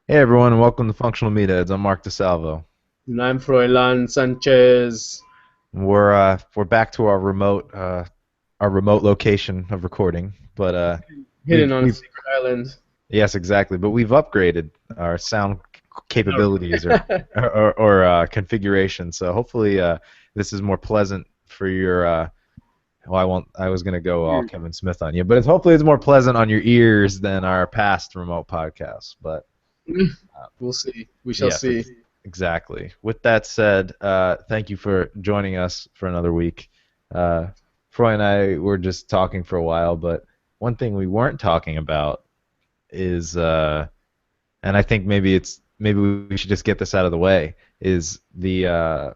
Hey everyone, and welcome to Functional Meatheads. I'm Mark DeSalvo. And I'm Froilan Sanchez. We're back to our remote location of recording, but Hidden on a we've secret island. yes, exactly, but we've upgraded our sound capabilities or configuration. So hopefully this is more pleasant for your well, I won't. I was gonna go all Kevin Smith on you, but hopefully it's more pleasant on your ears than our past remote podcasts. But We'll see. We shall yes, see. exactly. With that said, thank you for joining us for another week. Froy and I were just talking for a while, but one thing we weren't talking about is, and I think maybe we should just get this out of the way, is the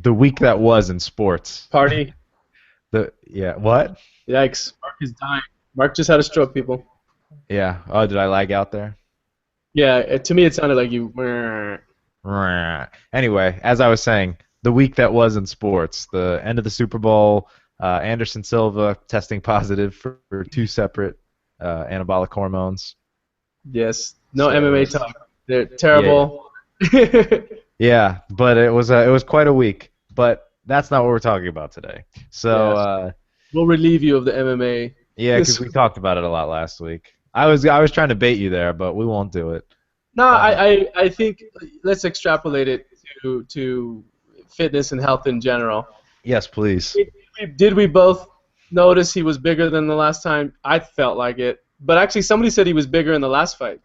week that was in sports. Party. The yeah, what? Yikes. Mark is dying. Mark just had a stroke, people. Yeah. Oh, did I lag out there? Yeah, to me it sounded like you. Anyway, as I was saying, the week that was in sports, the end of the Super Bowl, Anderson Silva testing positive for two separate anabolic hormones, Yes. No MMA steroids. talk. They're Yeah, terrible. yeah, but it was quite a week. But that's not what we're talking about today. So Yes. We'll relieve you of the MMA. yeah, because we talked about it a lot last week. I was trying to bait you there, but we won't do it. No, Uh, I think let's extrapolate it to fitness and health in general. yes, please. Did we both notice he was bigger than the last time? I felt like it. But actually, somebody said he was bigger in the last fight.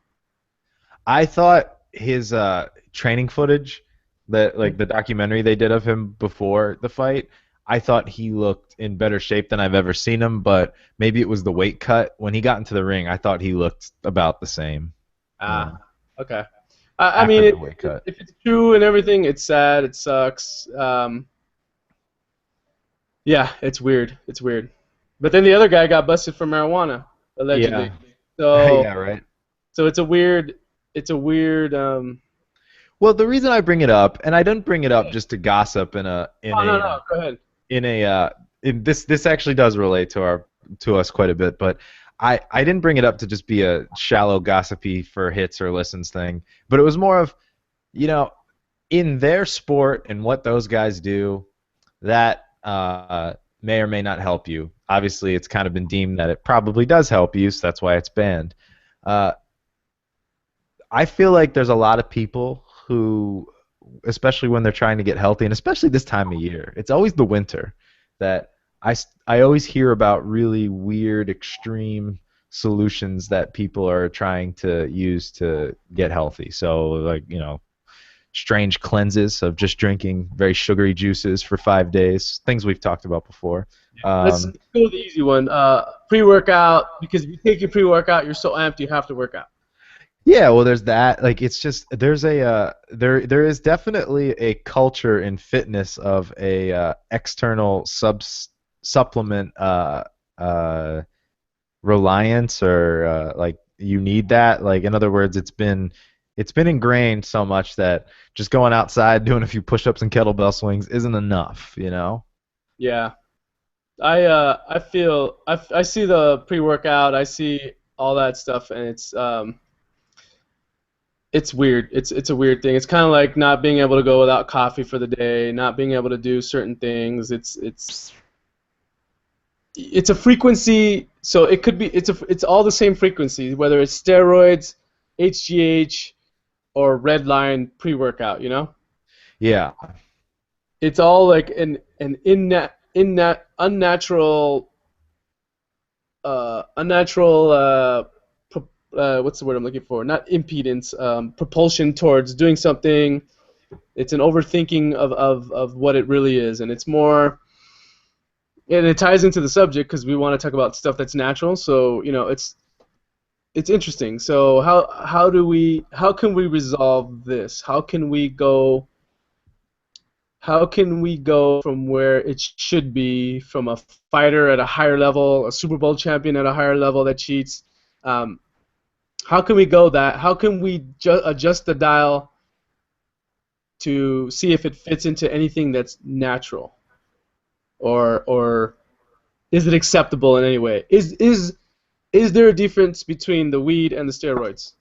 I thought his training footage, that like the documentary they did of him before the fight, I thought he looked in better shape than I've ever seen him. But maybe it was the weight cut. When he got into the ring, I thought he looked about the same. You know, Ah, okay. I after mean, the weight cut. if it's true and everything, it's sad. It sucks. Yeah, it's weird. It's weird. But then the other guy got busted for marijuana, allegedly. Yeah, So, yeah, right. so it's a weird. It's a weird. Well, the reason I bring it up, and I didn't bring it up just to gossip Oh no, no. Go ahead. in a this actually does relate to us quite a bit, but I didn't bring it up to just be a shallow gossipy for hits or listens thing, but it was more of, you know, in their sport and what those guys do, that may or may not help you. Obviously, it's kind of been deemed that it probably does help you, so that's why it's banned. Uh, I feel like there's a lot of people who, especially when they're trying to get healthy, and especially this time of year, it's always the winter that I always hear about really weird, extreme solutions that people are trying to use to get healthy. So, like, strange cleanses of just drinking very sugary juices for 5 days, things we've talked about before. Let's Um, go with the easy one. Pre-workout, because if you take your pre-workout, you're so amped you have to work out. Yeah, well, there's that. Like, it's just there is definitely a culture in fitness of a external supplement uh, reliance, or like you need that. Like, in other words, it's been ingrained so much that just going outside doing a few push-ups and kettlebell swings isn't enough. You know? Yeah. I feel I see the pre-workout, I see all that stuff, and it's weird. It's a weird thing. It's kind of like not being able to go without coffee for the day, not being able to do certain things. It's a frequency, so it could be it's all the same frequency, whether it's steroids, HGH, or red line pre-workout. Yeah. It's all like an unnatural what's the word I'm looking for? Not impedance, propulsion towards doing something. It's an overthinking of what it really is, and it's more, and it ties into the subject because we want to talk about stuff that's natural. So it's interesting. So how can we resolve this? How can we go from where it should be, from a fighter at a higher level, a Super Bowl champion at a higher level that cheats? Um, how can we go that? How can we adjust the dial to see if it fits into anything that's natural, or is it acceptable in any way? Is there a difference between the weed and the steroids?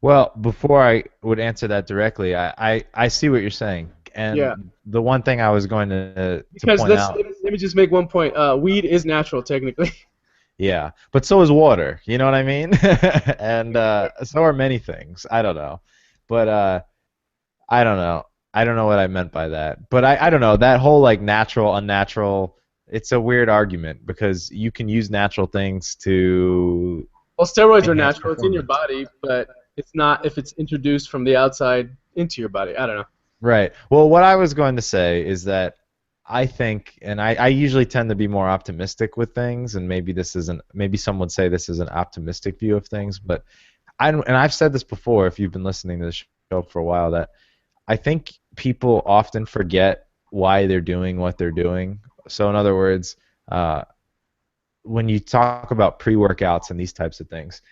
Well, before I would answer that directly, I see what you're saying. Yeah. And the one thing I was going to Because point out, let me just make one point. Weed is natural technically. yeah, but so is water, you know what I mean? And so are many things. I don't know. But I don't know. I don't know what I meant by that. But I don't know. That whole like natural, unnatural, it's a weird argument because you can use natural things to Well, steroids are enhance natural. It's in your performance. body, but it's not if it's introduced from the outside into your body. I don't know. Right. Well, what I was going to say is that I think, and I usually tend to be more optimistic with things, and maybe this isn't, maybe some would say this is an optimistic view of things, but and I've said this before if you've been listening to the show for a while, that I think people often forget why they're doing what they're doing. So, in other words, uh, when you talk about pre-workouts and these types of things,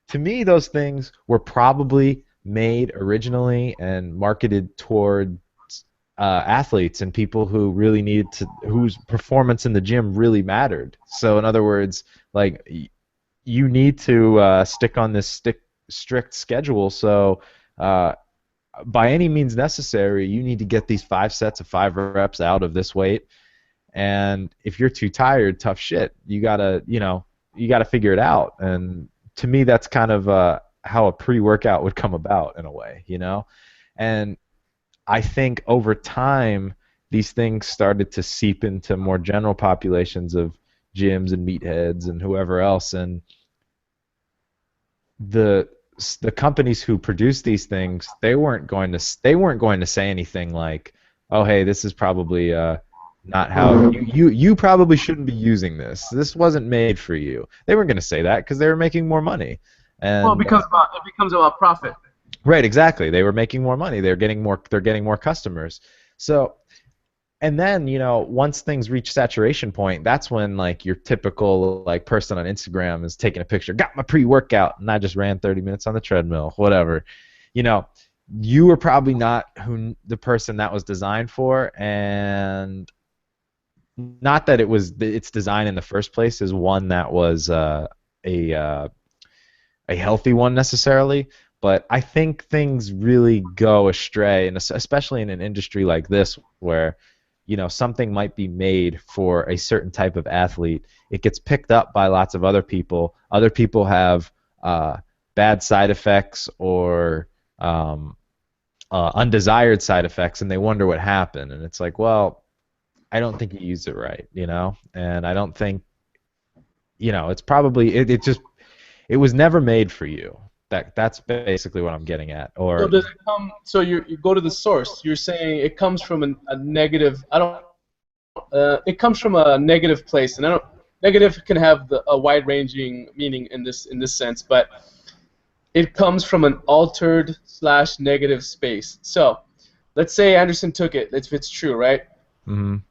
to me, those things were probably made originally and marketed toward athletes and people who really needed to, whose performance in the gym really mattered. So, in other words, like you need to stick on this strict schedule. So, uh, by any means necessary, you need to get these 5 sets of 5 reps out of this weight. And if you're too tired, tough shit. You gotta figure it out. And to me, that's kind of how a pre-workout would come about in a way, you know. And I think over time, these things started to seep into more general populations of gyms and meatheads and whoever else. And the the companies who produce these things, they weren't going to say anything like, "Oh, hey, this is probably not how you probably shouldn't be using this. This wasn't made for you." They weren't going to say that because they were making more money. Well, And it becomes about profit. right, exactly. They were making more money. They're getting more customers. So, and then, once things reach saturation point, that's when like your typical like person on Instagram is taking a picture, got my pre-workout, and I just ran 30 minutes on the treadmill, whatever. You know, you were probably not the person that was designed for, and not that its design in the first place is one that was a uh, a healthy one necessarily, but I think things really go astray, and especially in an industry like this where something might be made for a certain type of athlete. It gets picked up by lots of other people. Other people have bad side effects or undesired side effects, and they wonder what happened. And it's like, well, I don't think you used it right, and I don't think it's probably it was never made for you. That's basically what I'm getting at. So Or does it come? So you go to the source. You're saying it comes from a negative. I don't. It comes from a negative place, and I don't. Negative can have a wide-ranging meaning in this sense, but it comes from an altered slash negative space. So, let's say Anderson took it. If it's true, right? mhm.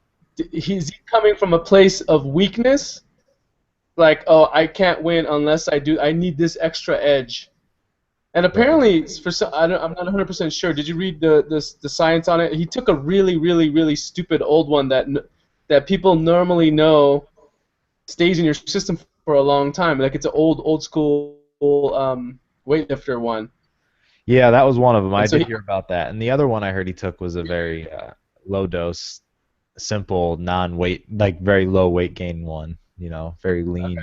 He's coming from a place of weakness, like, oh, I can't win unless I do. I need this extra edge. And Right. apparently, for some, I'm not 100% sure. Did you read the science on it? He took a really, really, really stupid old one that people normally know stays in your system for a long time. Like it's an old school weightlifter one. Yeah, that was one of them. I And so did he hear about that. And the other one I heard he took was a very low dose, simple, non-weight, like very low weight gain one. Very lean.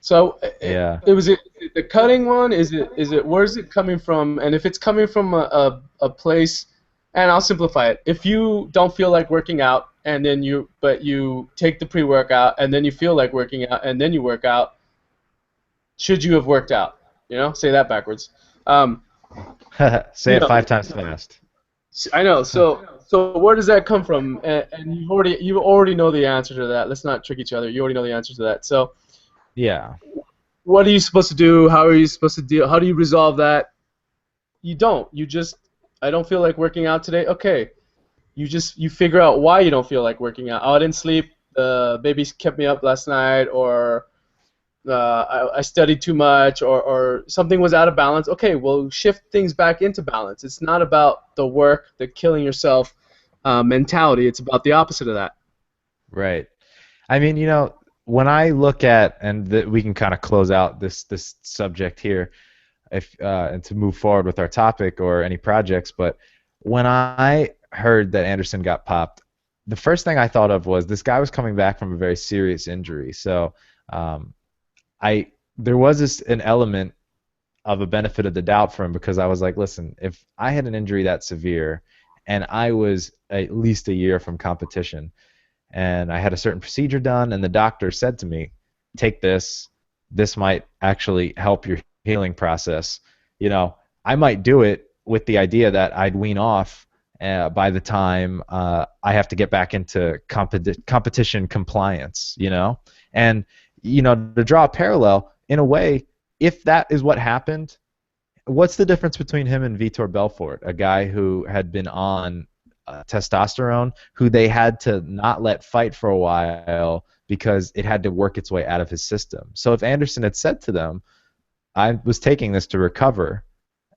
So Yeah. was it the cutting one? Is it where's it coming from? And if it's coming from a place, and I'll simplify it. If you don't feel like working out and then you take the pre-workout and then you feel like working out and then you work out, should you have worked out? Say that backwards. Um, Say you it know, 5 times fast. I know. So where does that come from? And you already know the answer to that. Let's not trick each other. You already know the answer to that. So Yeah. what are you supposed to do? How are you supposed to deal? How do you resolve that? You don't. You just, I don't feel like working out today. Okay. You figure out why you don't feel like working out. Oh, I didn't sleep. The babies kept me up last night, or I studied too much, or something was out of balance. Okay, well, shift things back into balance. It's not about the work, the killing yourself mentality. It's about the opposite of that. Right. I mean, when I look at, and we can kind of close out this subject here. if and to move forward with our topic or any projects. But when I heard that Anderson got popped, the first thing I thought of was this guy was coming back from a very serious injury. So um, I there was an element of a benefit of the doubt for him because I was like, listen, if I had an injury that severe and I was at least a year from competition and I had a certain procedure done and the doctor said to me, take this, this might actually help your healing process. You know, I might do it with the idea that I'd wean off by the time I have to get back into competition compliance, you know? And, you know, to draw a parallel, in a way, if that is what happened, what's the difference between him and Vitor Belfort, a guy who had been on testosterone, who they had to not let fight for a while because it had to work its way out of his system? So if Anderson had said to them, I was taking this to recover,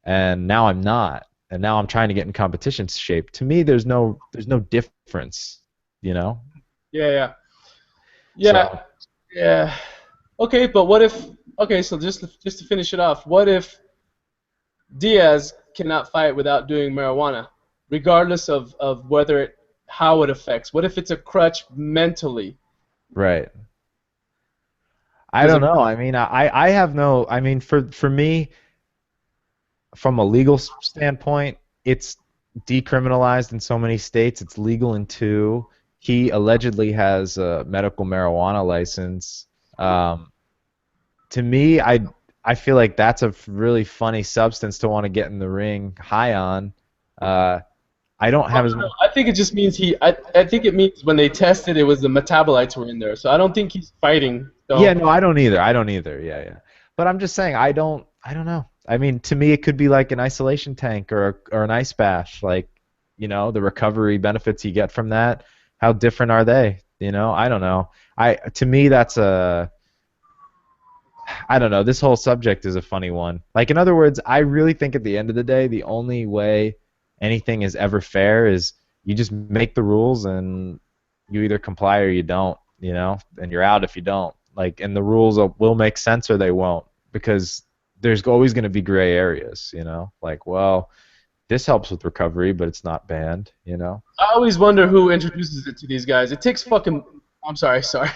and now I'm not, and now I'm trying to get in competition shape, to me there's no difference, you know? Yeah, yeah, yeah, So yeah. Okay, but what if? Okay, so just to finish it off, what if Diaz cannot fight without doing marijuana, regardless of whether it how it affects? What if it's a crutch mentally? right. I Does don't it? know. I mean, I have no. I mean, for me, from a legal standpoint, it's decriminalized in so many states. It's legal in two. He allegedly has a medical marijuana license. Um, to me, I feel like that's a really funny substance to want to get in the ring high on. Uh, I don't Oh, have as no, much. I think it just means he. I think it means when they tested, it was the metabolites were in there. So I don't think he's fighting. Yeah, So no, I don't either. I don't either. Yeah, yeah. But I'm just saying, I don't know. I mean, to me, it could be like an isolation tank or an ice bath. Like, you know, the recovery benefits you get from that. How different are they? You know, I don't know. To me, that's a I don't know. This whole subject is a funny one. Like, in other words, I really think at the end of the day, the only way anything is ever fair is you just make the rules and you either comply or you don't, you know, and you're out if you don't. Like, and the rules will make sense or they won't because there's always going to be gray areas, you know, like, well, this helps with recovery, but it's not banned, you know. I always wonder who introduces it to these guys. It takes fucking. I'm sorry, sorry.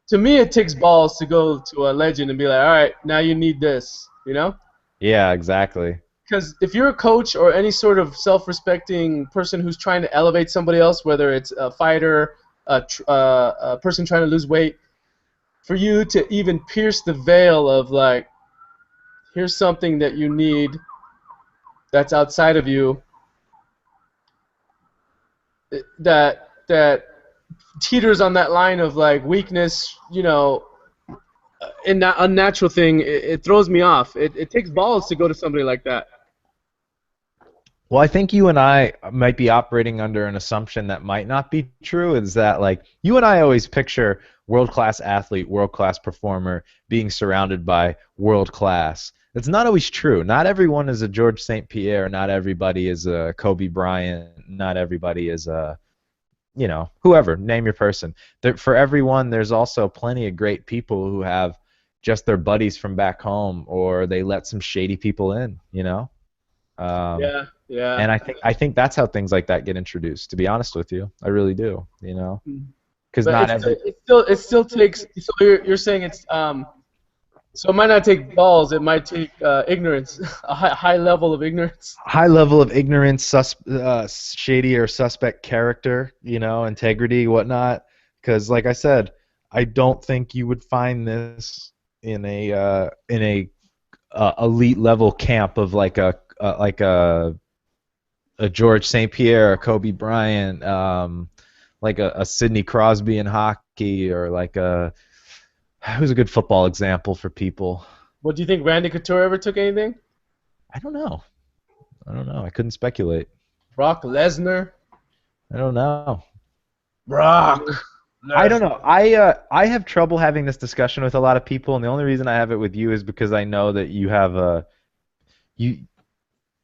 To me, it takes balls to go to a legend and be like, all right, now you need this, you know? Yeah, exactly. Because if you're a coach or any sort of self-respecting person who's trying to elevate somebody else, whether it's a fighter, a person trying to lose weight, for you to even pierce the veil of like, here's something that you need that's outside of you, that teeters on that line of like weakness, you know, and that unnatural thing, it throws me off. It takes balls to go to somebody like that. Well, I think you and I might be operating under an assumption that might not be true. Is that like you and I always picture world class athlete, world class performer being surrounded by world class. That's not always true. Not everyone is a George St. Pierre. Not everybody is a Kobe Bryant. Not everybody is a, you know, whoever. Name your person. For everyone, there's also plenty of great people who have just their buddies from back home, or they let some shady people in. You know. Um, Yeah, yeah. and I think that's how things like that get introduced. To be honest with you, I really do. You know, because But not it's still, every. it still takes. So you're saying it's so it might not take balls. It might take ignorance, a high level of ignorance. High level of ignorance, shady or suspect character, you know, integrity, whatnot. Because, like I said, I don't think you would find this in a elite level camp of like a George St. Pierre, a Kobe Bryant, like a Sidney Crosby in hockey, or like a who's a good football example for people. What do you think? Randy Couture ever took anything? I don't know. I don't know. I couldn't speculate. Brock Lesnar. I don't know. Brock I don't Lesnar. know. I have trouble having this discussion with a lot of people, and the only reason I have it with you is because I know that you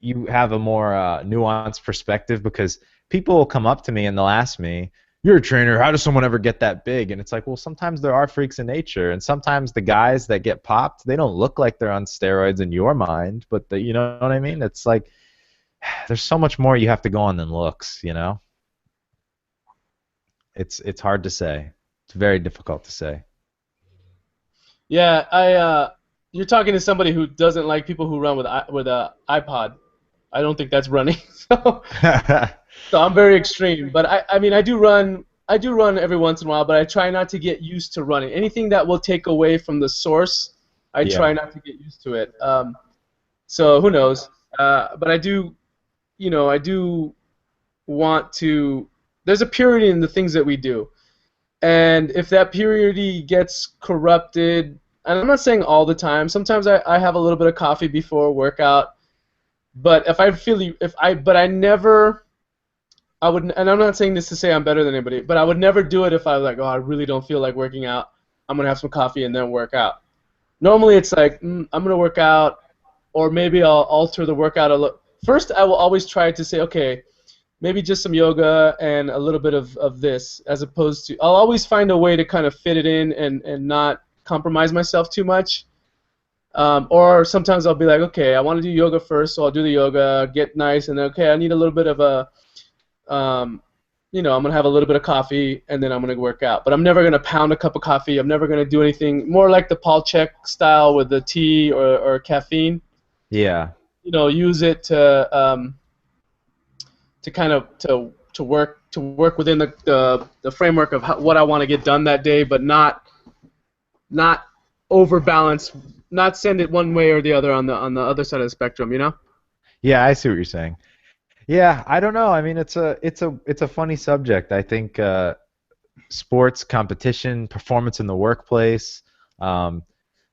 you have a more nuanced perspective. Because people will come up to me and they'll ask me, you're a trainer. How does someone ever get that big? And it's like, well, sometimes there are freaks in nature, and sometimes the guys that get popped, they don't look like they're on steroids in your mind, but you know what I mean? It's like there's so much more you have to go on than looks. You know, it's hard to say. It's very difficult to say. Yeah, you're talking to somebody who doesn't like people who run with a iPod. I don't think that's running. So I'm very extreme. But I mean, I do run every once in a while, but I try not to get used to running. Anything that will take away from the source, I Yeah. try not to get used to it. So who knows? But I do, I do want to. There's a purity in the things that we do. And if that purity gets corrupted, and I'm not saying all the time, sometimes I have a little bit of coffee before a workout, but but I never, I would, and I'm not saying this to say I'm better than anybody, but I would never do it if I was like, oh, I really don't feel like working out. I'm going to have some coffee and then work out. Normally it's like, I'm going to work out, or maybe I'll alter the workout a little. First, I will always try to say, okay, maybe just some yoga and a little bit of this, as opposed to I'll always find a way to kind of fit it in and not compromise myself too much. Or sometimes I'll be like, okay, I want to do yoga first, so I'll do the yoga, get nice, and then, okay, I need a little bit of um, I'm gonna have a little bit of coffee, and then I'm gonna work out. But I'm never gonna pound a cup of coffee. I'm never gonna do anything more like the Paul Chek style with the tea or caffeine. Yeah. Use it to kind of to work within the framework of what I want to get done that day, but not overbalance, not send it one way or the other on the other side of the spectrum. Yeah, I see what you're saying. Yeah, I don't know. I mean, it's a funny subject. I think sports, competition, performance in the workplace, um,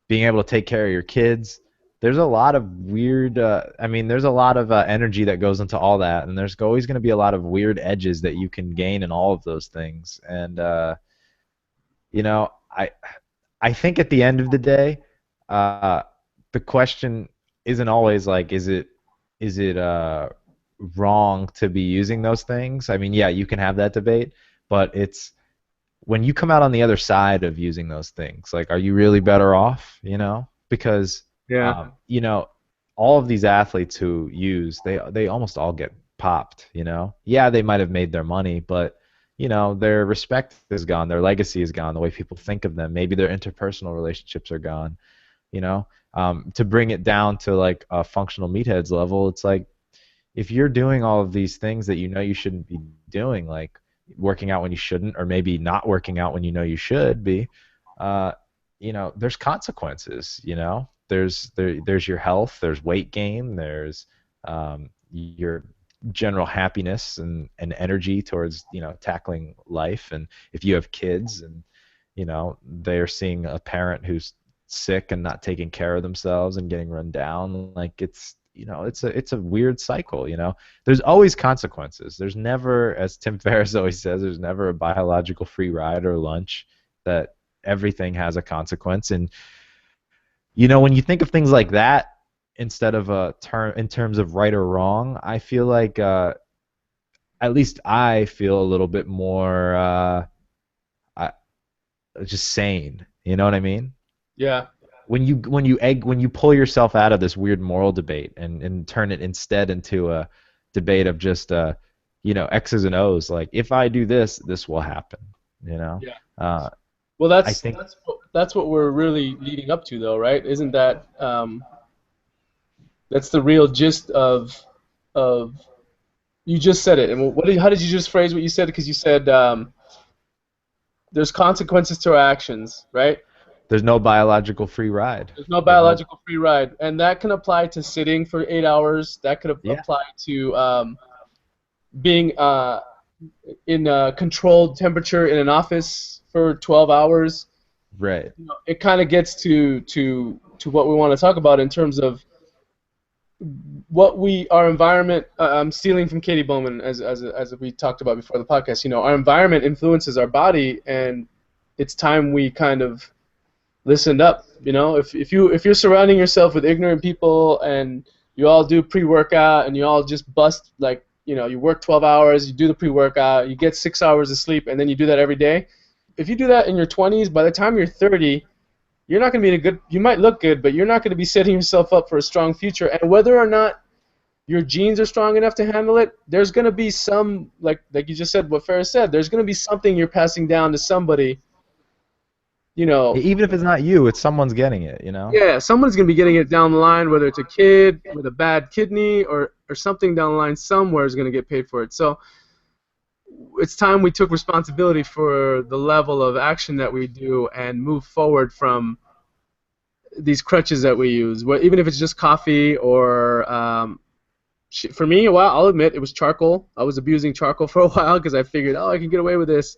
being able to take care of your kids. There's a lot of weird. I mean, there's a lot of energy that goes into all that, and there's always going to be a lot of weird edges that you can gain in all of those things. And you know, I think at the end of the day, uh, the question isn't always like, is it wrong to be using those things? I mean, yeah, you can have that debate, but it's when you come out on the other side of using those things, like, are you really better off? Because Yeah. all of these athletes who use, they almost all get popped. Yeah, they might have made their money, but their respect is gone, their legacy is gone, the way people think of them, maybe their interpersonal relationships are gone. To bring it down to like a functional meatheads level, it's like if you're doing all of these things that you shouldn't be doing, like working out when you shouldn't, or maybe not working out when you should be, uh, there's consequences. There's your health, there's weight gain, there's your general happiness and energy towards tackling life. And if you have kids and they're seeing a parent who's sick and not taking care of themselves and getting run down, like it's a weird cycle. There's always consequences. There's never, as Tim Ferriss always says, there's never a biological free ride or lunch. That everything has a consequence. And when you think of things like that instead of a term in terms of right or wrong, I feel like at least I feel a little bit more I, just sane. You know what I mean? Yeah. When you pull yourself out of this weird moral debate and turn it instead into a debate of just X's and O's, like, if I do this, this will happen. Yeah. Uh, Well, I that's think that's what we're really leading up to, though, right? Isn't that that's the real gist of you just said it. And how did you just phrase what you said? Because you said there's consequences to our actions, right? there's no biological free ride. There's no There's no. biological free ride, and that can apply to sitting for 8 hours. That could Yeah. apply to being in a controlled temperature in an office for 12 hours. Right. It kind of gets to what we want to talk about in terms of our environment. I'm stealing from Katie Bowman as we talked about before the podcast. Our environment influences our body, and it's time we kind of listened up. If you're surrounding yourself with ignorant people and you all do pre-workout and you all just bust like you work 12 hours, you do the pre-workout, you get 6 hours of sleep, and then you do that every day. If you do that in your 20s, by the time you're 30, you're not going to be in a good. You might look good, but you're not going to be setting yourself up for a strong future. And whether or not your genes are strong enough to handle it, there's going to be some, like you just said, what Ferris said. There's going to be something you're passing down to somebody. You know, Even if it's not you, it's someone's getting it, you know? yeah, someone's going to be getting it down the line, whether it's a kid with a bad kidney or something down the line. Somewhere is going to get paid for it. So it's time we took responsibility for the level of action that we do and move forward from these crutches that we use. Even if it's just coffee or for me, well, I'll admit it was charcoal. I was abusing charcoal for a while because I figured, oh, I can get away with this.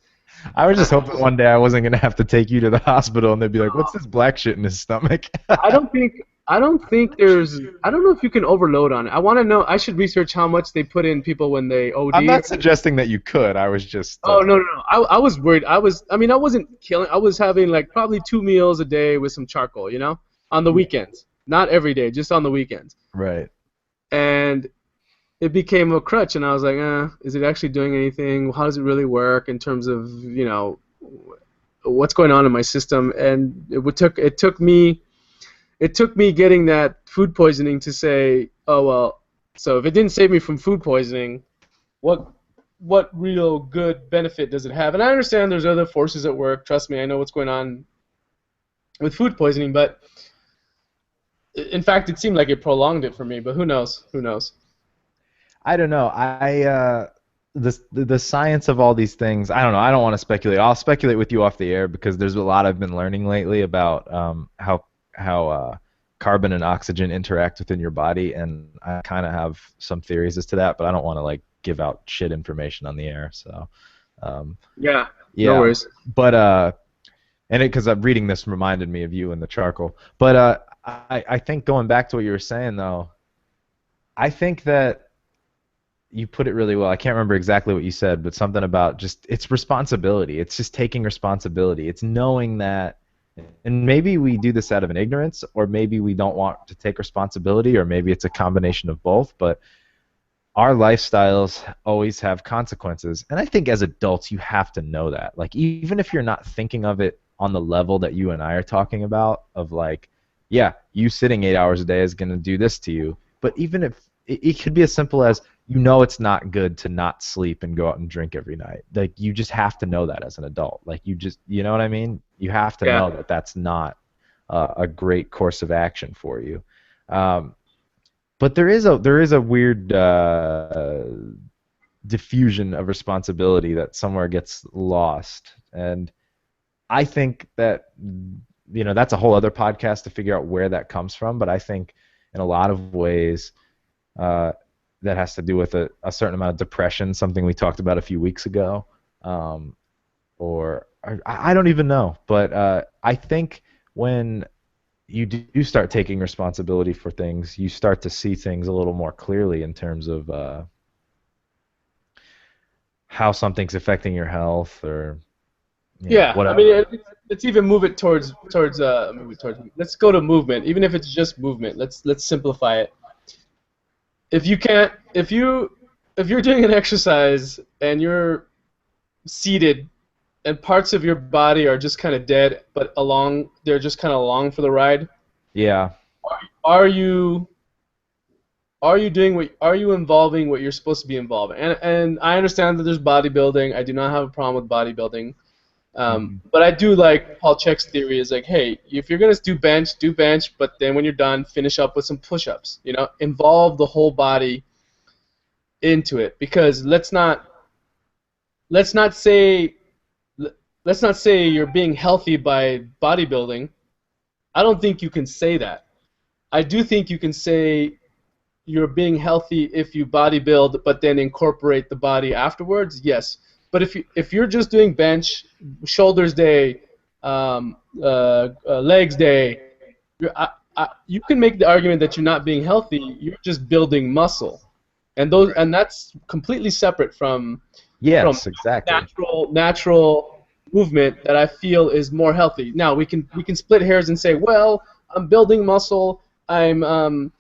I was just hoping one day I wasn't gonna have to take you to the hospital and they'd be like, "What's this black shit in his stomach?" I don't think there's. I don't know if you can overload on it. I want to know. I should research how much they put in people when they OD. I'm not suggesting that you could. I was just. Oh no. I was worried. I mean, I wasn't killing. I was having like probably 2 meals a day with some charcoal. On the weekends. Not every day, just on the weekends. Right. And it became a crutch, and I was like, is it actually doing anything? How does it really work in terms of what's going on in my system? And it took me getting that food poisoning to say, oh well, so if it didn't save me from food poisoning, what real good benefit does it have? And I understand there's other forces at work. Trust me, I know what's going on with food poisoning, but in fact, it seemed like it prolonged it for me. But who knows? Who knows? I don't know. The science of all these things. I don't know. I don't want to speculate. I'll speculate with you off the air because there's a lot I've been learning lately about how carbon and oxygen interact within your body, and I kind of have some theories as to that, but I don't want to give out shit information on the air. So yeah, no worries. But because I'm reading this reminded me of you and the charcoal. But I think going back to what you were saying though, I think that you put it really well. I can't remember exactly what you said, but something about just it's responsibility. It's just taking responsibility. It's knowing that, and maybe we do this out of an ignorance, or maybe we don't want to take responsibility, or maybe it's a combination of both, but our lifestyles always have consequences. And I think as adults, you have to know that. Even if you're not thinking of it on the level that you and I are talking about, of yeah, you sitting 8 hours a day is going to do this to you, but even if it could be as simple as, it's not good to not sleep and go out and drink every night. You just have to know that as an adult. You know what I mean? You have to know that that's not a great course of action for you. But there is a weird diffusion of responsibility that somewhere gets lost, and I think that that's a whole other podcast to figure out where that comes from. But I think in a lot of ways. That has to do with a certain amount of depression, something we talked about a few weeks ago, or I don't even know. But I think when you do start taking responsibility for things, you start to see things a little more clearly in terms of how something's affecting your health, or whatever. I mean, let's even move it towards. Let's go to movement, even if it's just movement. Let's simplify it. If you're doing an exercise and you're seated and parts of your body are just kind of dead, but they're just kind of along for the ride. Yeah. Are you involving what you're supposed to be involving? And I understand that there's bodybuilding. I do not have a problem with bodybuilding. But I do like Paul Chek's theory is hey, if you're gonna do bench, but then when you're done, finish up with some push-ups. Involve the whole body into it, because let's not say you're being healthy by bodybuilding. I don't think you can say that. I do think you can say you're being healthy if you bodybuild, but then incorporate the body afterwards. Yes. But if you're just doing bench, shoulders day, legs day, you can make the argument that you're not being healthy. You're just building muscle, and that's completely separate from exactly natural movement that I feel is more healthy. Now we can split hairs and say, well, I'm building muscle. I'm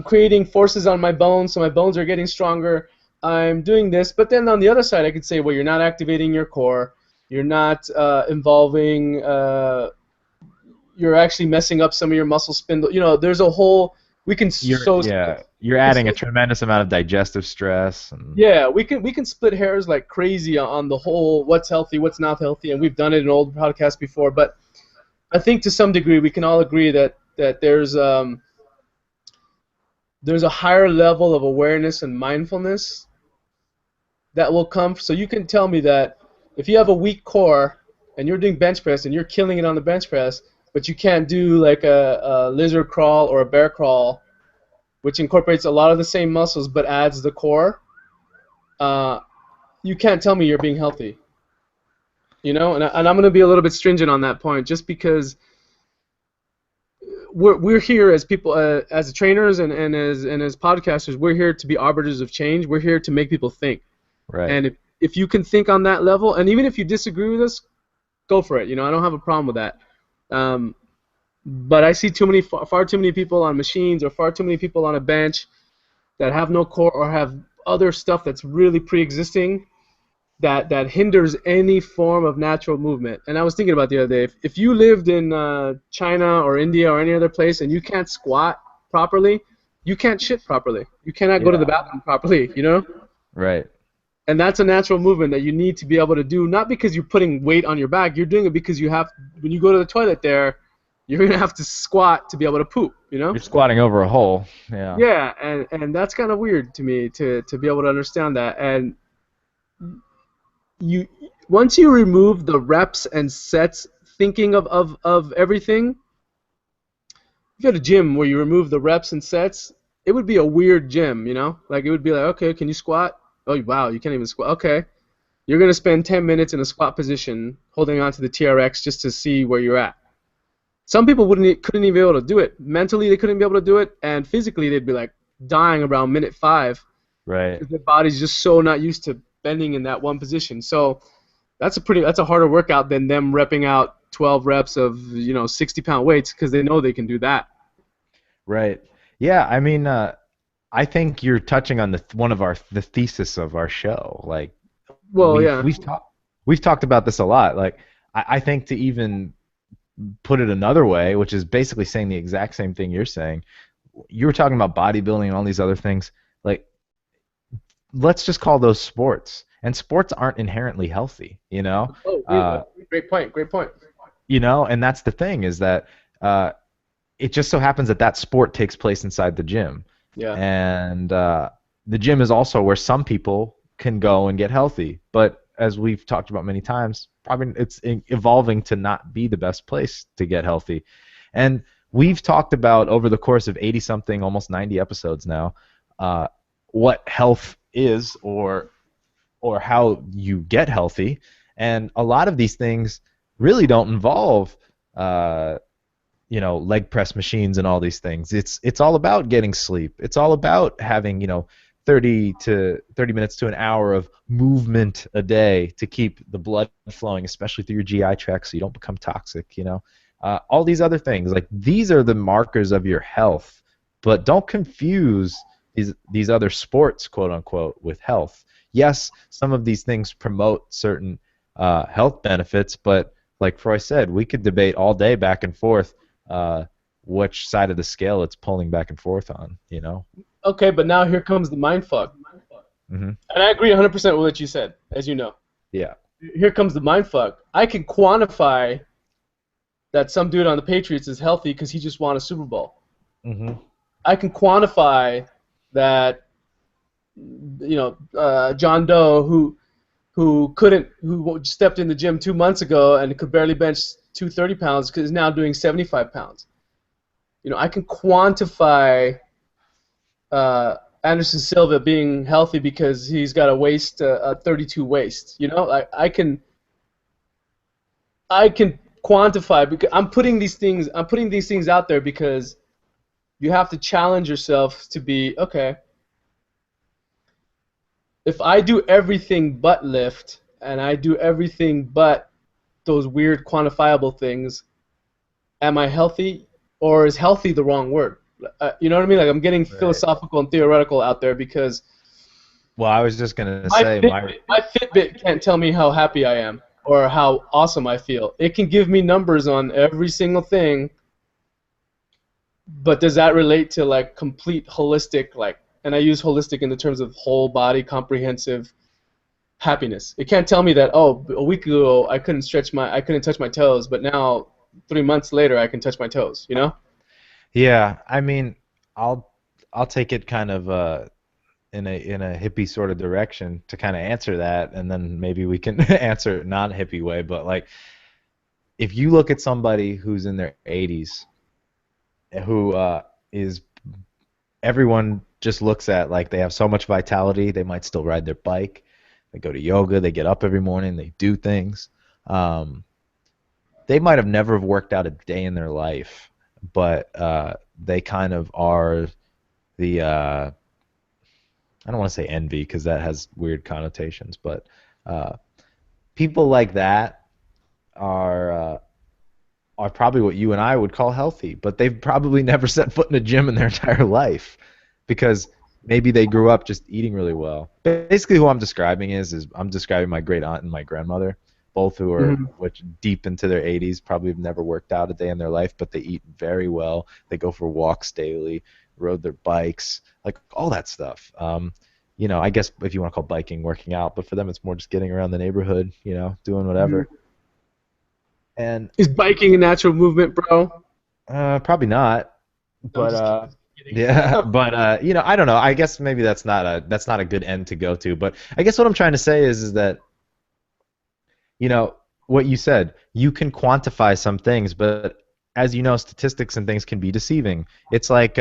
creating forces on my bones, so my bones are getting stronger. I'm doing this, but then on the other side, I could say, well, you're not activating your core, you're not involving, you're actually messing up some of your muscle spindle. There's a whole we can You're so yeah, you're we can adding a so tremendous amount of digestive stress and yeah, we can split hairs like crazy on the whole what's healthy, what's not healthy, and we've done it in old podcasts before. But I think to some degree we can all agree that there's a higher level of awareness and mindfulness that will come. So you can tell me that if you have a weak core and you're doing bench press and you're killing it on the bench press, but you can't do like a lizard crawl or a bear crawl, which incorporates a lot of the same muscles but adds the core, uh, you can't tell me you're being healthy. And I'm going to be a little bit stringent on that point, just because we're here as people, as trainers and as podcasters. We're here to be arbiters of change. We're here to make people think. right. And if you can think on that level, and even if you disagree with us, go for it. I don't have a problem with that. But I see far too many people on machines, or far too many people on a bench that have no core or have other stuff that's really pre-existing that hinders any form of natural movement. And I was thinking about the other day, if you lived in China or India or any other place and you can't squat properly, you can't shit properly. You cannot go to the Yeah. bathroom properly. Right. And that's a natural movement that you need to be able to do, not because you're putting weight on your back. You're doing it because when you go to the toilet there, you're going to have to squat to be able to poop. You're squatting over a hole. Yeah. Yeah, and that's kind of weird to me to be able to understand that. And you once you remove the reps and sets thinking of everything, if you had a gym where you remove the reps and sets, it would be a weird gym. Like it would be like, okay, can you squat? Oh wow, you can't even squat. Okay, you're gonna spend 10 minutes in a squat position holding onto the TRX just to see where you're at. Some people couldn't even be able to do it. Mentally, they couldn't be able to do it, and physically, they'd be like dying around minute 5 Right. because their body's just so not used to bending in that one position. So that's a harder workout than them repping out 12 reps of 60-pound weights, because they know they can do that. Right. Yeah, I mean, I think you're touching on one of the thesis of our show. Like Well, we've yeah. we've talked we've talked about this a lot. Like I think to even put it another way, which is basically saying the exact same thing you're saying. You were talking about bodybuilding and all these other things. Like, let's just call those sports. And sports aren't inherently healthy, you know? Oh, Uh, great point. Great point. and that's the thing is that it just so happens that that sport takes place inside the gym. Yeah. And the gym is also where some people can go and get healthy. But as we've talked about many times, probably it's evolving to not be the best place to get healthy. And we've talked about over the course of 80-something, almost 90 episodes now, what health is or how you get healthy. And a lot of these things really don't involve leg press machines and all these things. It's all about getting sleep. It's all about having 30 minutes to an hour of movement a day to keep the blood flowing, especially through your GI tract, so you don't become toxic. All these other things, like, these are the markers of your health. But don't confuse these other sports, quote unquote, with health. Yes, some of these things promote certain health benefits, but like Froy said, we could debate all day back and forth which side of the scale it's pulling back and forth on. Okay, but now here comes the mind fuck. Mm-hmm. And I agree 100% with what you said, as you know. Yeah. Here comes the mind fuck. I can quantify that some dude on the Patriots is healthy because he just won a Super Bowl. Mm-hmm. I can quantify that, John Doe, who stepped in the gym 2 months ago and could barely bench 230 pounds, because is now doing 75 pounds. I can quantify Anderson Silva being healthy because he's got a 32 waist. I can quantify, because I'm putting these things out there, because you have to challenge yourself to be, okay, if I do everything but lift, and I do everything but those weird quantifiable things, am I healthy? Or is healthy the wrong word? You know what I mean? Like, I'm getting Right. philosophical and theoretical out there, because Well, I was just gonna My say my Fitbit can't tell me how happy I am or how awesome I feel. It can give me numbers on every single thing, but does that relate to like complete holistic like? And I use holistic in the terms of whole body, comprehensive happiness. It can't tell me that a week ago I couldn't touch my toes, but now 3 months later I can touch my toes. You know? yeah. I mean, I'll I'll take it kind of in a hippie sort of direction to kind of answer that, and then maybe we can answer it not hippie way. But like, if you look at somebody who's in their 80s, who is everyone just looks at like they have so much vitality, they might still ride their bike, they go to yoga, they get up every morning, they do things. Um, they might have never worked out a day in their life, but they kind of are the I don't want to say envy because that has weird connotations, but uh, people like that are are probably what you and I would call healthy, but they've probably never set foot in a gym in their entire life because maybe they grew up just eating really well. Basically, who I'm describing is I'm describing my great aunt and my grandmother, both who are Hmm. which deep into their 80s, probably have never worked out a day in their life, but they eat very well. They go for walks daily, rode their bikes, like all that stuff. I guess if you want to call biking working out, but for them it's more just getting around the neighborhood, doing whatever. And Is biking a natural movement, bro? probably not. I'm But just kidding. Just kidding. yeah, but I don't know. I guess maybe that's not a good end to go to. But I guess what I'm trying to say is that you know what you said. You can quantify some things, but as you know, statistics and things can be deceiving. It's like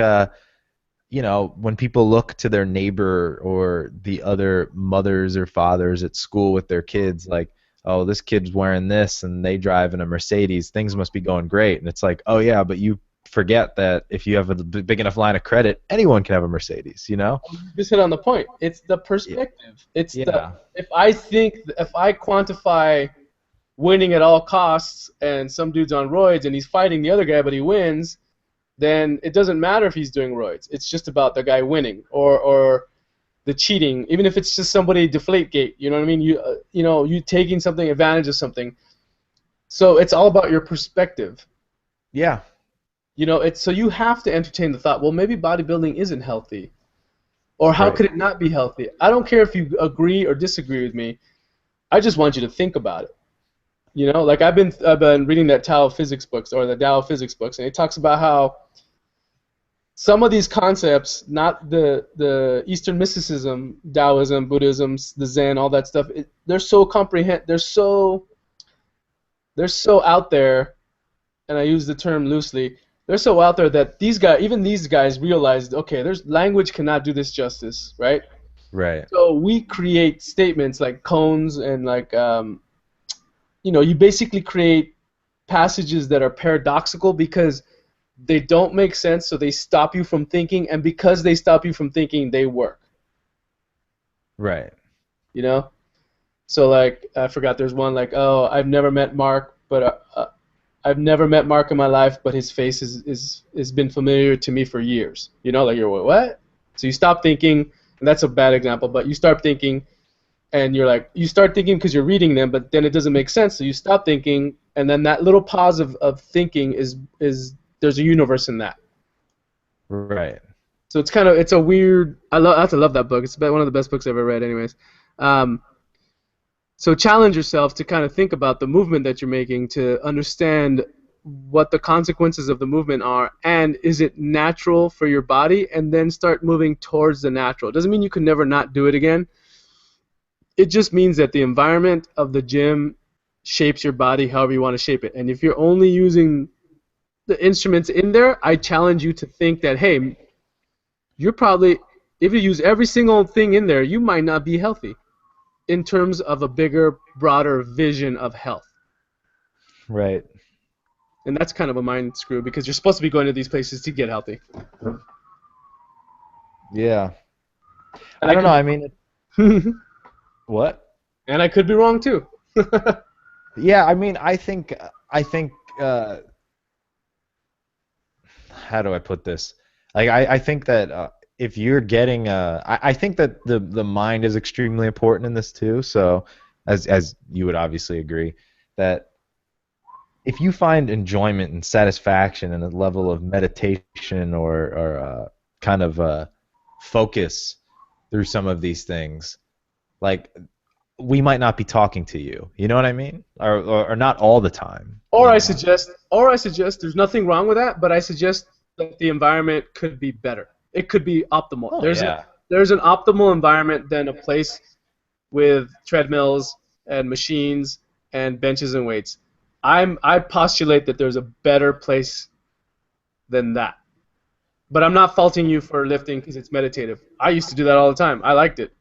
when people look to their neighbor or the other mothers or fathers at school with their kids, like, oh, this kid's wearing this and they drive in a Mercedes, things must be going great. And it's like, oh, yeah, but you forget that if you have a big enough line of credit, anyone can have a Mercedes, you know? You just hit on the point. It's the Y- perspective. It's the Yeah, if I quantify winning at all costs and some dude's on roids and he's fighting the other guy but he wins, then it doesn't matter if he's doing roids. It's just about the guy winning or the cheating, even if it's just somebody deflate gate. You know what I mean? You taking something advantage of something. So it's all about your perspective. yeah, It's so you have to entertain the thought. Well, maybe bodybuilding isn't healthy, or how right, could it not be healthy? I don't care if you agree or disagree with me. I just want you to think about it. Like I've been reading that Tao of Physics books or the Tao of Physics books, and it talks about how some of these concepts, not the Eastern mysticism, Taoism, Buddhism, the Zen, all that stuff, they're so out there, and I use the term loosely. They're so out there that even these guys realized, okay, there's language cannot do this justice, right? right, So we create statements like cones and like you basically create passages that are paradoxical because they don't make sense, so they stop you from thinking, and because they stop you from thinking, they work. right, You know. So like I forgot, there's one like, oh, I've never met Mark in my life, but his face is been familiar to me for years. Like you're what? So you stop thinking, and that's a bad example, but you start thinking, and you start thinking because you're reading them, but then it doesn't make sense, so you stop thinking, and then that little pause of thinking is there's a universe in that. right, So it's a weird. I have to love that book. It's one of the best books I've ever read, anyways. Um, so challenge yourself to kind of think about the movement that you're making to understand what the consequences of the movement are, and is it natural for your body, and then start moving towards the natural. It doesn't mean you can never not do it again. It just means that the environment of the gym shapes your body however you want to shape it. And if you're only using the instruments in there, I challenge you to think that, hey, you're probably, if you use every single thing in there, you might not be healthy in terms of a bigger, broader vision of health. right. And that's kind of a mind screw because you're supposed to be going to these places to get healthy. Yeah. And I I don't know. could I mean, what? and I could be wrong too. Yeah, I mean, I think how do I put this? Like I think that if you're getting I think that the mind is extremely important in this too. So as you would obviously agree that if you find enjoyment and satisfaction and a level of meditation or kind of focus through some of these things, like we might not be talking to you. You know what I mean? Or not all the time. Or You I know? suggest, or I suggest, there's nothing wrong with that, but I suggest that the environment could be better. It could be optimal. Oh yeah, There's an optimal environment than a place with treadmills and machines and benches and weights. I postulate that there's a better place than that. But I'm not faulting you for lifting because it's meditative. I used to do that all the time. I liked it.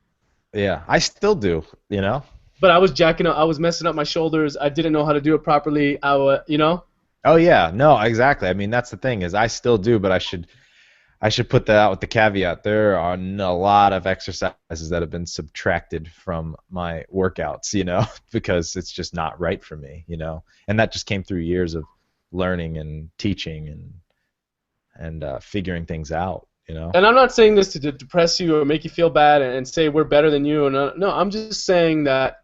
yeah. I still do. You know? But I was jacking up. I was messing up my shoulders. I didn't know how to do it properly. Oh yeah, no, exactly. I mean, that's the thing is I still do, but I should put that out with the caveat. There are a lot of exercises that have been subtracted from my workouts, because it's just not right for me. And that just came through years of learning and teaching and figuring things out. And I'm not saying this to depress you or make you feel bad and say we're better than you. No, I'm just saying that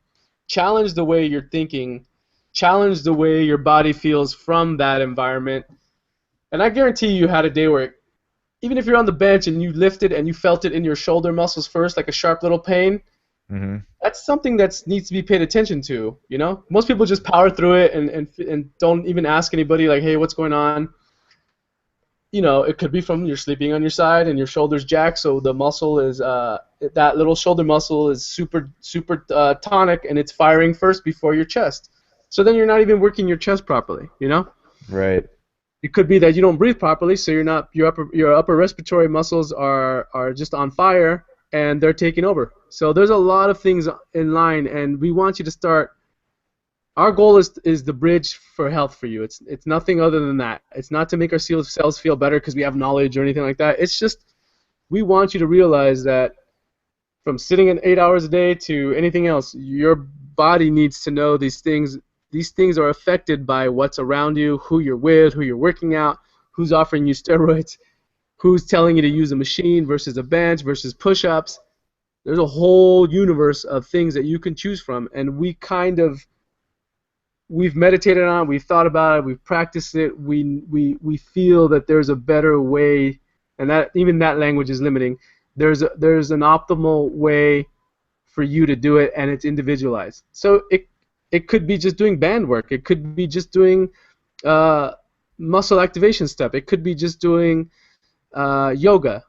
challenge the way you're thinking, challenge the way your body feels from that environment. And I guarantee you had a day where even if you're on the bench and you lifted and you felt it in your shoulder muscles first, like a sharp little pain, Hmm. that's something that needs to be paid attention to. Most people just power through it and don't even ask anybody like, hey, what's going on? It could be from you're sleeping on your side and your shoulder's jacked, so the muscle is that little shoulder muscle is super tonic and it's firing first before your chest. So then you're not even working your chest properly. Right. It could be that you don't breathe properly, so you're not your upper respiratory muscles are just on fire and they're taking over. So there's a lot of things in line, and we want you to start. Our goal is the bridge for health for you. It's nothing other than that. It's not to make our cells feel better because we have knowledge or anything like that. It's just we want you to realize that from sitting in 8 hours a day to anything else, your body needs to know these things. These things are affected by what's around you, who you're with, who you're working out, who's offering you steroids, who's telling you to use a machine versus a bench versus push-ups. There's a whole universe of things that you can choose from, and we've meditated on it, we've thought about it, we've practiced it. We feel that there's a better way, and that even that language is limiting. There's an optimal way for you to do it, and it's individualized. So it could be just doing band work. It could be just doing muscle activation stuff. It could be just doing yoga.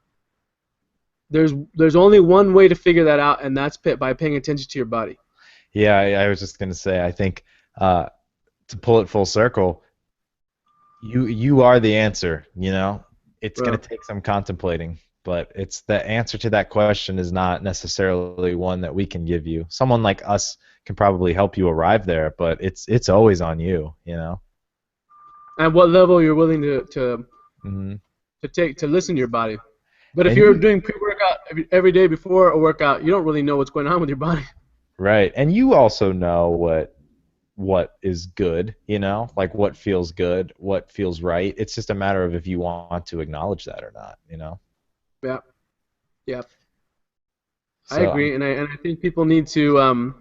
There's only one way to figure that out, and that's by paying attention to your body. Yeah, I was just gonna say, I think to pull it full circle, you are the answer. It's gonna Bro. take some contemplating, but it's the answer to that question is not necessarily one that we can give you. Someone like us can probably help you arrive there, but it's always on you. And what level you're willing to Hmm. to take to listen to your body. But if And you're you doing pre-workout every day before a workout, you don't really know what's going on with your body. right, and you also know what is good, like what feels good, what feels right. It's just a matter of if you want to acknowledge that or not. Yeah, yeah, I So agree, and I think people need to.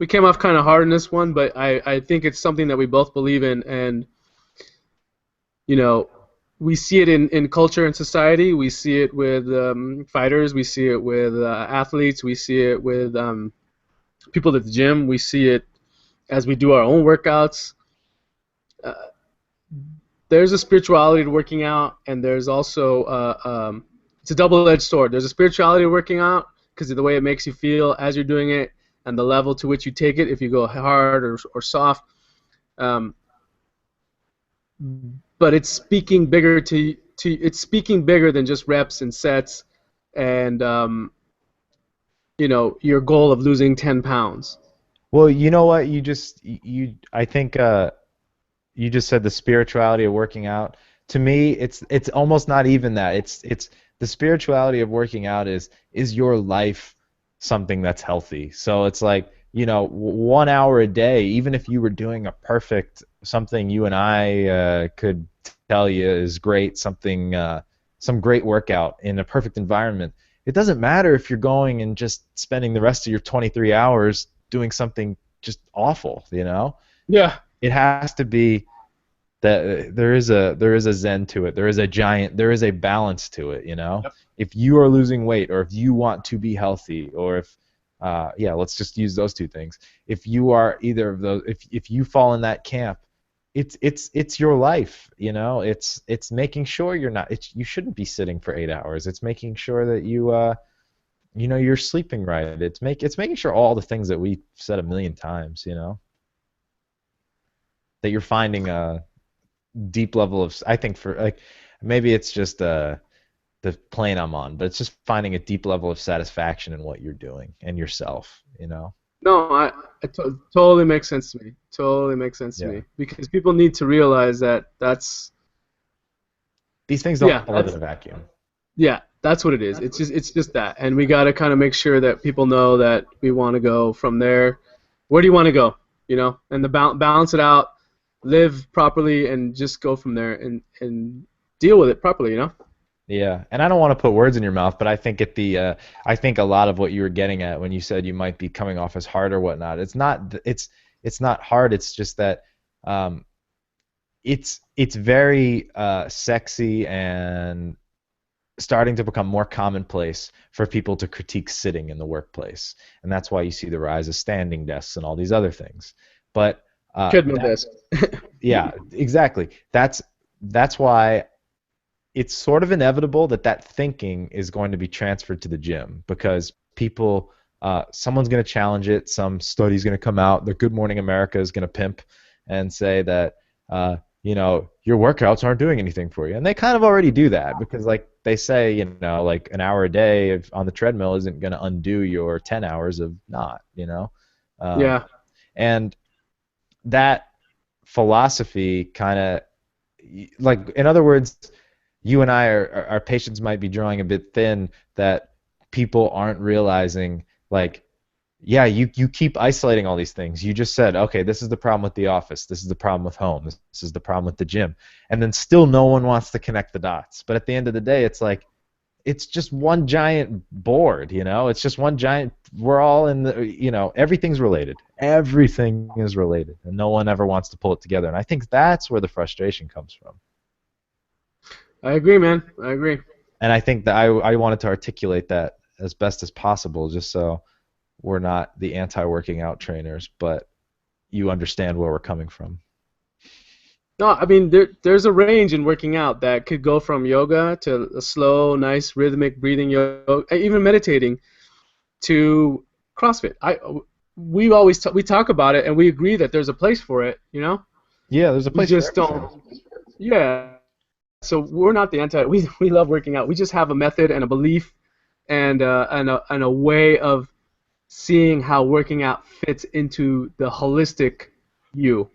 We came off kind of hard in this one, but I think it's something that we both believe in, and you know, we see it in culture and society. We see it with fighters. We see it with athletes. We see it with people at the gym. We see it as we do our own workouts. Uh, there's a spirituality to working out, and there's also it's a double-edged sword. There's a spirituality to working out because of the way it makes you feel as you're doing it, and the level to which you take it. If you go hard or soft, um, but it's speaking bigger it's speaking bigger than just reps and sets, and your goal of losing 10 pounds. well, you know what? I think you just said the spirituality of working out. To me, it's almost not even that. It's the spirituality of working out is your life something that's healthy. So it's like, 1 hour a day, even if you were doing a perfect something you and I could tell you is great, something some great workout in a perfect environment, it doesn't matter if you're going and just spending the rest of your 23 hours doing something just awful, you know? Yeah. It has to be that there is a zen to it. There is a balance to it, you know? Yep. If you are losing weight or if you want to be healthy or if yeah, let's just use those two things. If you are either of those, if you fall in that camp, it's your life, you know. It's making sure you're not. You shouldn't be sitting for 8 hours. It's making sure that you're sleeping right. It's making sure all the things that we said a million times, you know, that you're finding a deep level of. I think for like maybe it's just the plane I'm on, but it's just finding a deep level of satisfaction in what you're doing and yourself, you know. No, totally makes sense to me. Totally makes sense to Yeah. me because people need to realize that These things don't yeah, live in a vacuum. that's what it is. It's just that, and we got to kind of make sure that people know that we want to go from there. Where do you want to go? You know, and the balance it out, live properly, and just go from there and deal with it properly. You know. Yeah, and I don't want to put words in your mouth, but I think a lot of what you were getting at when you said you might be coming off as hard or whatnot. It's not hard. It's just that um, it's very sexy and starting to become more commonplace for people to critique sitting in the workplace, and that's why you see the rise of standing desks and all these other things. But Treadmill desk. yeah, exactly. That's why it's sort of inevitable that that thinking is going to be transferred to the gym because people, someone's going to challenge it. Some study's going to come out. The Good Morning America is going to pimp and say that, your workouts aren't doing anything for you. And they kind of already do that because, like, they say, like an hour a day on the treadmill isn't going to undo your 10 hours of not, you know? Um, Yeah. and that philosophy kind of, like, in other words, you and I our patience might be drawing a bit thin that people aren't realizing like yeah, you keep isolating all these things. You just said, okay, this is the problem with the office, this is the problem with home, this is the problem with the gym, and then still no one wants to connect the dots. But at the end of the day, it's like it's just one giant board, you know? It's just one giant we're all in the everything's related. Everything is related, and no one ever wants to pull it together. And I think that's where the frustration comes from. I agree, man. I agree. And I think that I wanted to articulate that as best as possible, just so we're not the anti-working out trainers, but you understand where we're coming from. No, I mean there's a range in working out that could go from yoga to a slow, nice, rhythmic breathing yoga, even meditating to CrossFit. We talk about it and we agree that there's a place for it. You know, Yeah, there's a we place for just everything. don't. Yeah. So we're not the anti. We love working out. We just have a method and a belief and a way of seeing how working out fits into the holistic you.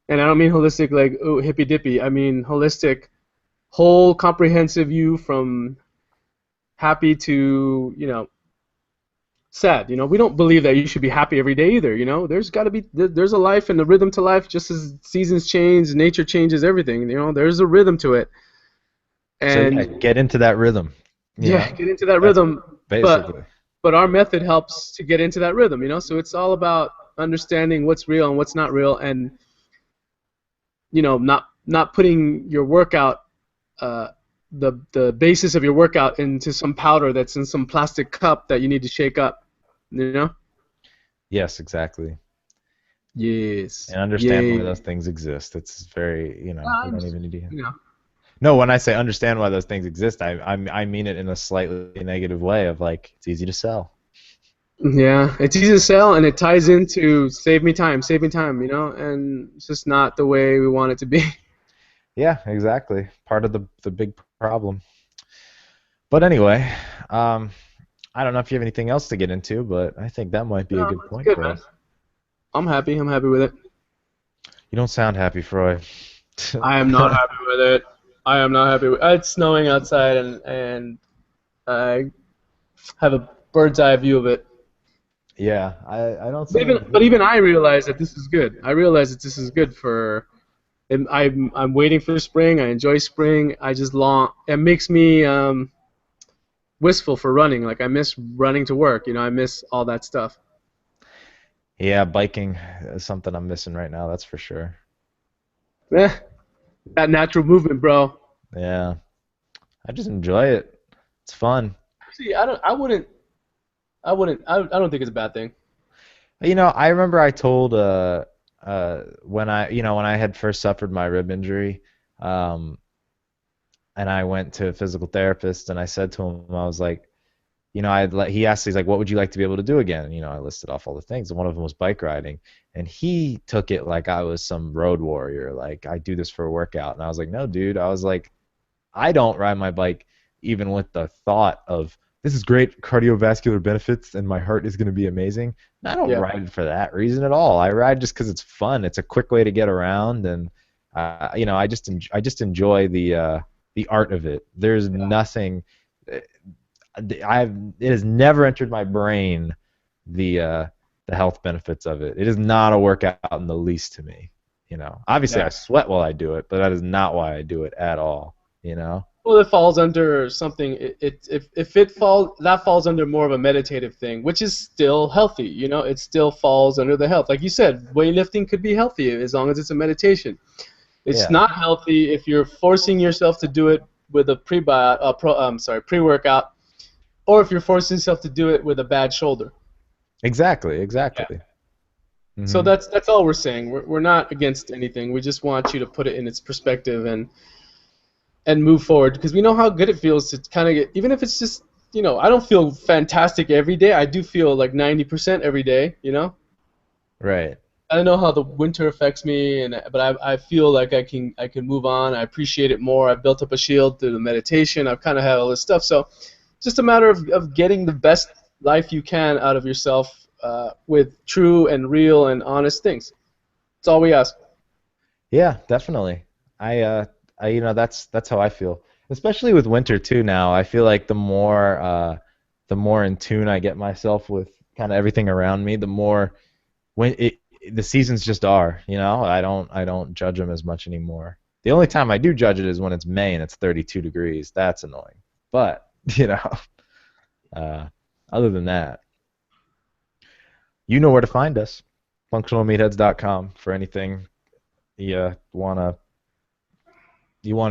And I don't mean holistic like ooh, hippy dippy. I mean holistic, whole comprehensive you from happy to sad. We don't believe that you should be happy every day either. There's got to be there's a life and a rhythm to life. Just as seasons change, nature changes everything. There's a rhythm to it. So yeah, And get into that rhythm. yeah, get into that That's rhythm. basically. But our method helps to get into that rhythm. So it's all about understanding what's real and what's not real, and not putting your workout, the basis of your workout into some powder that's in some plastic cup that you need to shake up. You know? Yes, exactly. Yes. And understand why Yay. those things exist. It's very, we don't even need to. You know. No, when I say understand why those things exist, I mean it in a slightly negative way of like it's easy to sell. Yeah, it's easy to sell, and it ties into save me time, and it's just not the way we want it to be. Yeah, exactly. Part of the big problem. But anyway, um, I don't know if you have anything else to get into, but I think that might be a No, good it's point good, for man. us. I'm happy. I'm happy with it. You don't sound happy, Froy. I am not happy with it. I am not happy with it. It's snowing outside, and I have a bird's eye view of it. Yeah, I don't But see even, any. but even I realize that this is good. I realize that this is good for And I'm waiting for spring. I enjoy spring. I just long. It makes me wistful for running. Like I miss running to work. I miss all that stuff. Yeah, biking is something I'm missing right now, that's for sure. Eh, that natural movement, bro. Yeah, I just enjoy it. It's fun. See, I don't. I wouldn't. I wouldn't. I don't think it's a bad thing. I remember I told when I had first suffered my rib injury, um, and I went to a physical therapist, and I said to him, I was like, he asked, he's like, what would you like to be able to do again? I listed off all the things, and one of them was bike riding, and he took it like I was some road warrior, like I do this for a workout, and I was like, no, dude, I was like, I don't ride my bike even with the thought of this is great cardiovascular benefits and my heart is going to be amazing. And I don't Yeah. ride for that reason at all. I ride just because it's fun. It's a quick way to get around, and I just enjoy the art of it. There's nothing. It has never entered my brain the uh, the health benefits of it. It is not a workout in the least to me. Obviously Yeah. I sweat while I do it, but that is not why I do it at all. You know. Well, it falls under something. If it falls, that falls under more of a meditative thing, which is still healthy. It still falls under the health. Like you said, weightlifting could be healthy as long as it's a meditation. It's Yeah. not healthy if you're forcing yourself to do it with a pre-workout, or if you're forcing yourself to do it with a bad shoulder. Exactly. Yeah. Exactly. So Hmm. that's all we're saying. We're not against anything. We just want you to put it in its perspective and move forward because we know how good it feels to kind of get, even if it's just, I don't feel fantastic every day. I do feel like 90% every day. Right. I don't know how the winter affects me, but I feel like I can move on. I appreciate it more. I've built up a shield through the meditation. I've kind of had all this stuff. So it's just a matter of getting the best life you can out of yourself with true and real and honest things. That's all we ask. Yeah, definitely. I that's how I feel. Especially with winter too now. I feel like the more in tune I get myself with kind of everything around me, the more when the seasons just are, I don't judge them as much anymore. The only time I do judge it is when it's May and it's 32 degrees. That's annoying. But, uh other than that, you know where to find us. FunctionalMeatheads.com for anything you want to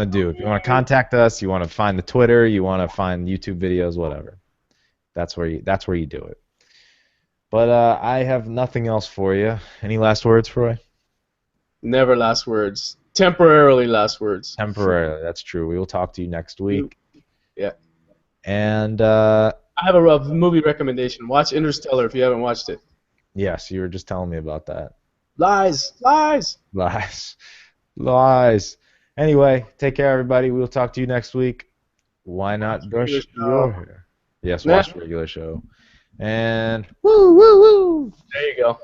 do. If you want to contact us, you want to find the Twitter, you want to find YouTube videos, whatever. That's where you do it. But I have nothing else for you. Any last words, Roy? Never last words. Temporarily last words. Temporarily, that's true. We will talk to you next You, week. yeah. And I have a movie recommendation. Watch Interstellar if you haven't watched it. yes, you were just telling me about that. Lies, lies. Lies, lies. Anyway, take care, everybody. We'll talk to you next week. Why not Regular brush your show. hair? Yes, Nah, watch the regular show. And woo, woo, woo. there you go.